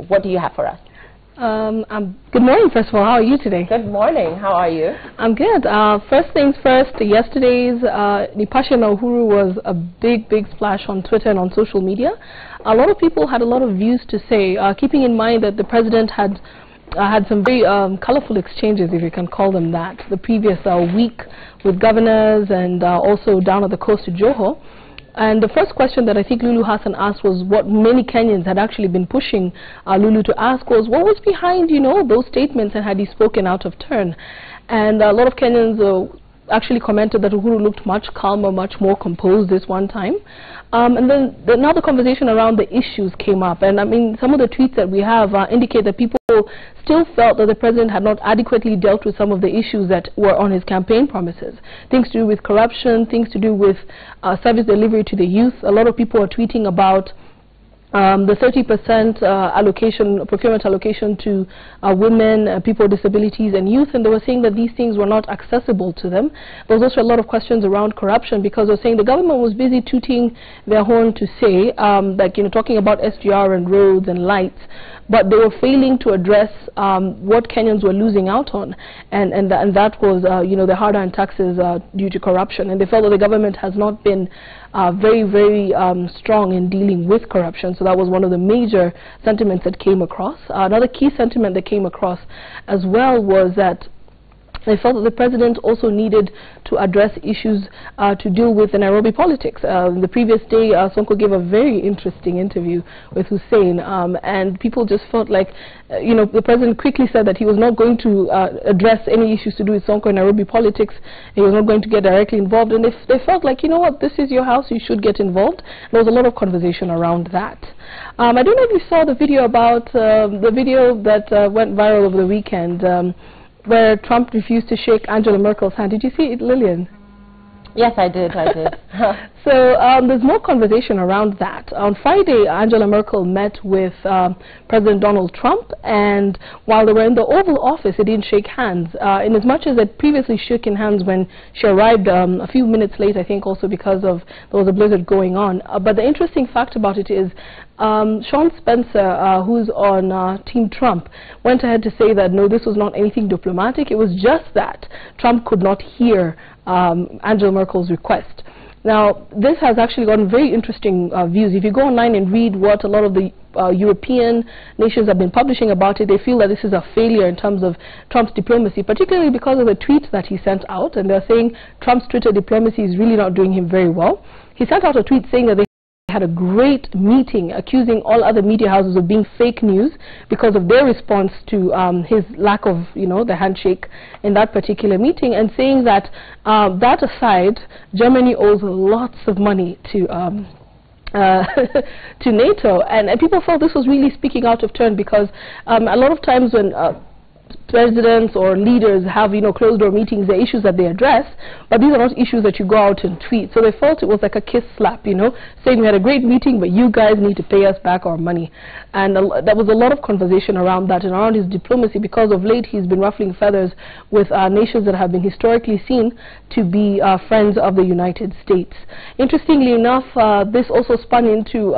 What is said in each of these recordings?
What do you have for us? Good morning, first of all. How are you today? Good morning. How are you? I'm good. First things first, yesterday's Nipashe na Uhuru was a big splash on Twitter and on social media. A lot of people had a lot of views to say, keeping in mind that the president had some very colorful exchanges, if you can call them that, the previous week with governors and also down at the coast to Johor. And the first question that I think Lulu Hassan asked was what many Kenyans had actually been pushing Lulu to ask was, what was behind, you know, those statements, and had he spoken out of turn? And a lot of Kenyans actually commented that Uhuru looked much calmer, much more composed this one time. And then now the conversation around the issues came up. And I mean, some of the tweets that we have indicate that people still felt that the president had not adequately dealt with some of the issues that were on his campaign promises. Things to do with corruption, things to do with service delivery to the youth. A lot of people are tweeting about the 30% allocation, procurement allocation to women, people with disabilities and youth, and they were saying that these things were not accessible to them. There was also a lot of questions around corruption because they were saying the government was busy tooting their horn to say, like, you know, talking about SGR and roads and lights, but they were failing to address what Kenyans were losing out on, and that was, you know, the hard-earned taxes due to corruption. And they felt that the government has not been very strong in dealing with corruption. So that was one of the major sentiments that came across. Another key sentiment that came across as well was that they felt that the president also needed to address issues to deal with the Nairobi politics. The previous day, Sonko gave a very interesting interview with Hussein, and people just felt like, you know, the president quickly said that he was not going to address any issues to do with Sonko and Nairobi politics. He was not going to get directly involved, and they felt like, you know what, this is your house, you should get involved. There was a lot of conversation around that. I don't know if you saw the video about the video that went viral over the weekend, where Trump refused to shake Angela Merkel's hand. Did you see it, Lillian? Yes, I did. So there's more conversation around that. On Friday, Angela Merkel met with President Donald Trump, and while they were in the Oval Office, they didn't shake hands. In as much as they'd previously shaken hands when she arrived a few minutes late, I think also because of there was a blizzard going on. But the interesting fact about it is Sean Spencer, who's on Team Trump, went ahead to say that no, this was not anything diplomatic. It was just that Trump could not hear Angela Merkel's request. Now, this has actually gotten very interesting views. If you go online and read what a lot of the European nations have been publishing about it, they feel that this is a failure in terms of Trump's diplomacy, particularly because of the tweets that he sent out. And they're saying Trump's Twitter diplomacy is really not doing him very well. He sent out a tweet saying that they had a great meeting, accusing all other media houses of being fake news because of their response to his lack of, you know, the handshake in that particular meeting, and saying that that aside, Germany owes lots of money to to NATO, and people felt this was really speaking out of turn because a lot of times when presidents or leaders have, you know, closed-door meetings, the issues that they address, but these are not issues that you go out and tweet. So they felt it was like a kiss slap, you know, saying we had a great meeting, but you guys need to pay us back our money. And there was a lot of conversation around that and around his diplomacy, because of late he's been ruffling feathers with nations that have been historically seen to be friends of the United States. Interestingly enough, this also spun into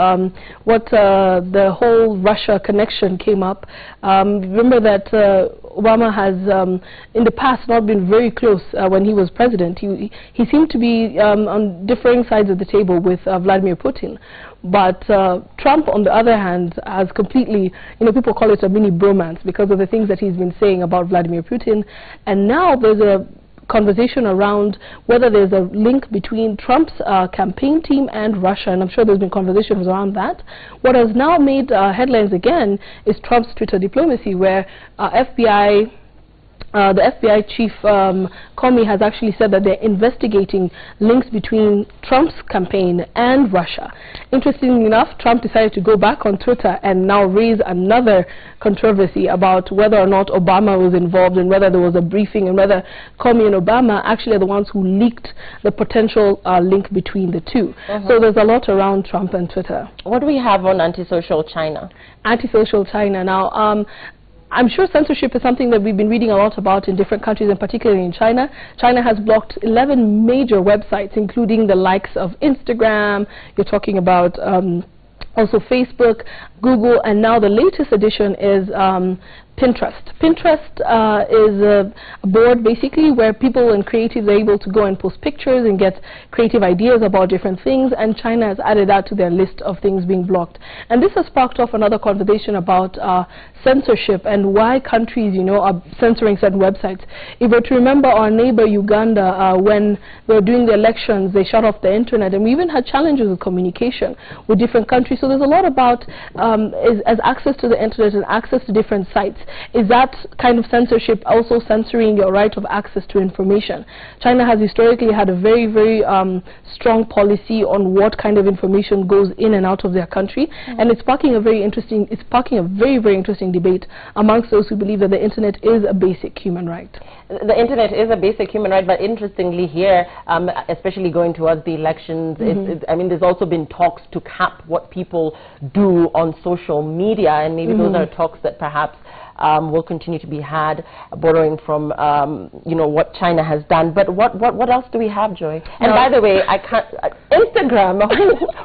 what the whole Russia connection came up. Remember that Obama has in the past not been very close when he was president. He seemed to be on differing sides of the table with Vladimir Putin. But Trump, on the other hand, has completely, you know, people call it a mini bromance because of the things that he's been saying about Vladimir Putin. And now there's a conversation around whether there's a link between Trump's campaign team and Russia, and I'm sure there's been conversations around that. What has now made headlines again is Trump's Twitter diplomacy, where the FBI chief, Comey, has actually said that they're investigating links between Trump's campaign and Russia. Interestingly enough, Trump decided to go back on Twitter and now raise another controversy about whether or not Obama was involved and whether there was a briefing, and whether Comey and Obama actually are the ones who leaked the potential link between the two. So there's a lot around Trump and Twitter. What do we have on antisocial China? Antisocial China. Now, I'm sure censorship is something that we've been reading a lot about in different countries, and particularly in China. China has blocked 11 major websites, including the likes of Instagram. You're talking about also Facebook, Google, and now the latest addition is Pinterest. Pinterest is a board basically where people and creatives are able to go and post pictures and get creative ideas about different things, and China has added that to their list of things being blocked. And this has sparked off another conversation about censorship and why countries, you know, are censoring certain websites. If we're to remember our neighbor Uganda, when they were doing the elections, they shut off the internet, and we even had challenges with communication with different countries. So there's a lot about as access to the internet and access to different sites. Is that kind of censorship also censoring your right of access to information? China has historically had a very, very strong policy on what kind of information goes in and out of their country, and it's sparking a very, very interesting debate amongst those who believe that the internet is a basic human right. The internet is a basic human right, but interestingly here, especially going towards the elections, I mean, there's also been talks to cap what people do on social media, and maybe those are talks that perhaps will continue to be had, borrowing from you know, what China has done. But what else do we have, Joy? And by the way, I can't Instagram.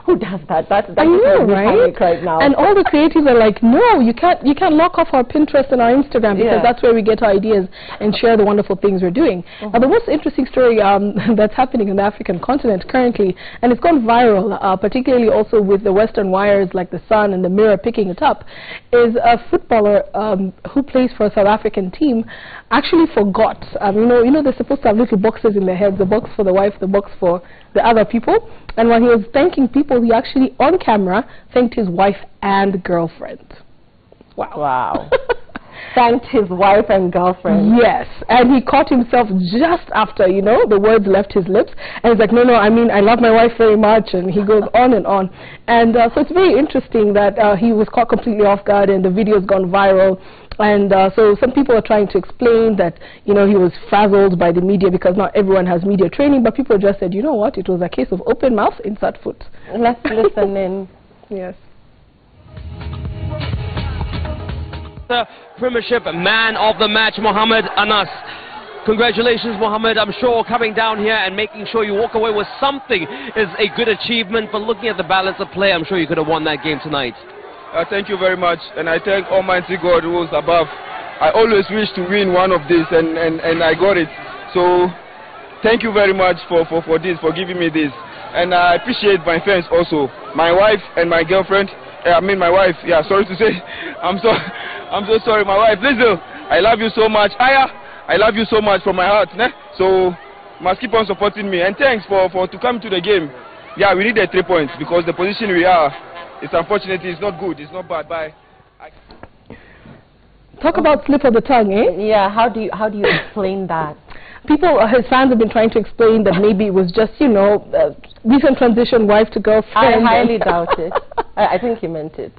Who does that? That's right now. And all the creatives are like, no, you can't lock off our Pinterest and our Instagram, because that's where we get our ideas and share the wonderful things we're doing. Now, the most interesting story that's happening in the African continent currently, and it's gone viral, particularly also with the Western wires like the Sun and the Mirror picking it up, is a footballer who plays for a South African team actually forgot. You know, they're supposed to have little boxes in their heads, the box for the wife, the box for the other people. And when he was thanking people, he actually, on camera, thanked his wife and girlfriend. Wow. Wow. Thanked his wife and girlfriend. Yes, and he caught himself just after, you know, the words left his lips, and he's like, no, I mean, I love my wife very much, and he goes on and on. And so it's very interesting that he was caught completely off guard, and the video's gone viral. And so some people are trying to explain that, you know, he was frazzled by the media because not everyone has media training, but people just said, you know what, it was a case of open mouth, insert foot. Let's listen in. Yes. The Premiership Man of the Match, Mohamed Anas. Congratulations, Mohamed. I'm sure coming down here and making sure you walk away with something is a good achievement, but looking at the balance of play, I'm sure you could have won that game tonight. Thank you very much, and I thank Almighty God who is above. I always wish to win one of these, and I got it. So thank you very much for this, for giving me this. And I appreciate my fans also, my wife and my girlfriend. I mean my wife, yeah, sorry to say. I'm so sorry, my wife. Listen, I love you so much. Aya, I love you so much from my heart. Ne? So must keep on supporting me. And thanks for to come to the game. Yeah, we need the 3 points because the position we are, it's unfortunate, it's not good, it's not bad. Bye. Talk about slip of the tongue, eh? Yeah, how do you explain that? People, his fans have been trying to explain that maybe it was just, you know, recent transition, wife to girlfriend. I highly doubt it. I think he meant it.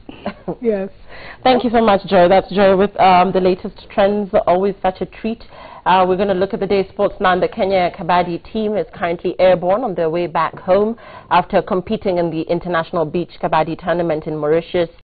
Yes. Thank you so much, Joy. That's Joy with the latest trends. Always such a treat. We're going to look at the day's sports now. The Kenya Kabaddi team is currently airborne on their way back home after competing in the International Beach Kabaddi Tournament in Mauritius.